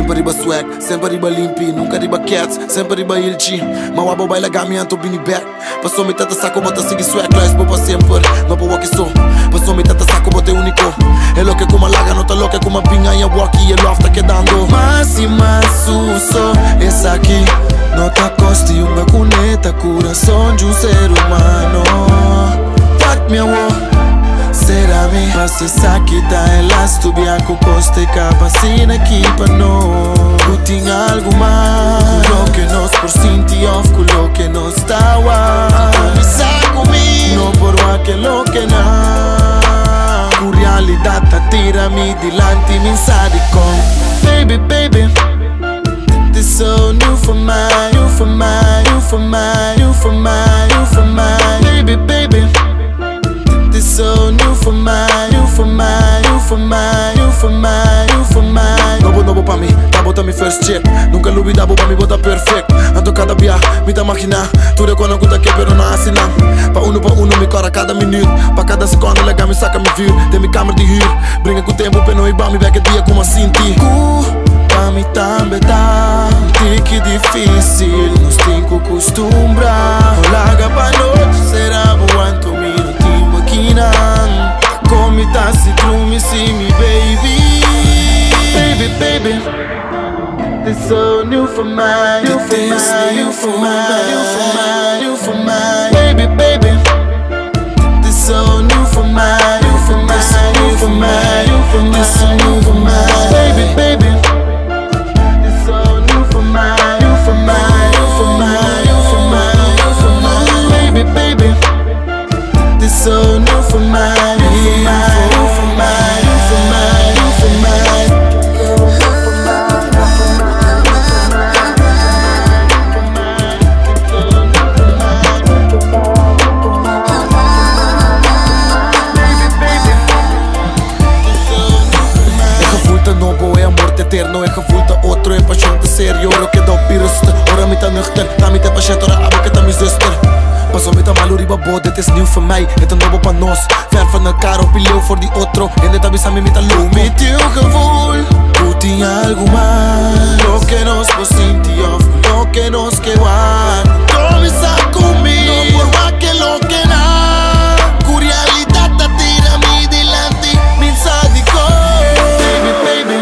Sempre riba swag, sempre riba limpi, nunca riba cats, sempre riba ilchi. Mawabo baila gami anto bini back. Passou me tata saco, bota seguir swag, lá expo pa sempre. No po walkie so. Passou me tata saco, bota único. É lo que como laga, nota lo que como pinga e a walkie, e lo afta quedando. Mas e mais suso, essa aqui. Nota costa e uma cuneta, coração de ser humano. Fuck me away. Será mi Passa sakita elas tu bianco costa e capacina aqui pa no Putin algo mais Lo que nos por sinti off Lo que nos tawa Começar comigo No por wa que lo que na Cu realidad ta tira mi dilante min sadi con Baby, baby This is so new for mine You for mine, you for mine You for mine, you for mine Baby, baby So new for mine, you for mine, you for mine, you for mine, you for mine. Novo pa mi, tá bota mi first check. Nunca lubi dabo pa mi bota perfect. Ando cada via, mi ta máquina. Tudo quando eu que pero não assina. Pa uno mi cora cada minuto. Pa cada segundo lega mi saca mi view. Tem mi câmera de huur. Brinca com o tempo, peno e ba mi back dia como assim ti. Pa mi também tá. Tique difícil, nos tinco costumbra. Olaga pa noite, será buanto mi. Come tassi trumi see me baby Baby, baby This so new for mine You for mine, you for mine You for mine, you for mine Baby, baby This so new for mine You for mine, you for mine You for mine, this so new for mine Baby, baby This so new for mine You for mine, you for mine You for mine, you for mine Baby, baby This so new for mine, you for mine, you for mine, you for mine, you for mine. É gevoelde nobo, é amor eterno, é gevoelde outro, é paixão de sério. Eu que dou piruste, ora me tá nuchter, tá me tá paixão, ora abo que tá me zuster. Passou me tá maluriba boa, dit is nieuw voor mij. Het een nobo pa nos, ver van elkaar op je leeuw voor die otro. En dit abisa me mita low. Met teu gevoel, putin algo mais. Lo que nos posinti off, lo que nos que war. Começa comigo, no por más que lo que na. Cu realidad ta tira mi delante, min sádico. Baby, baby,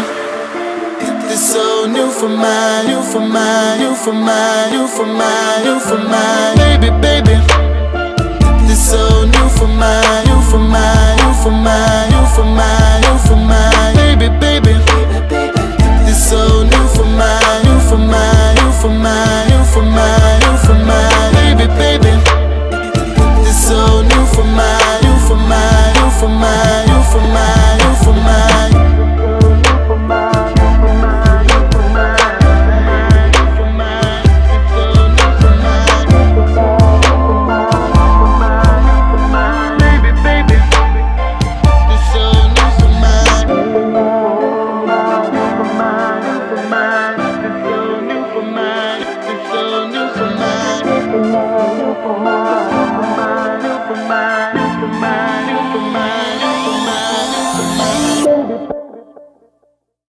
it is so new for mine, you for mine, you for mine, you for mine, you for mine. Baby, baby, this so new for mine, you for mine, you for mine, you for mine, you for mine. Baby, baby.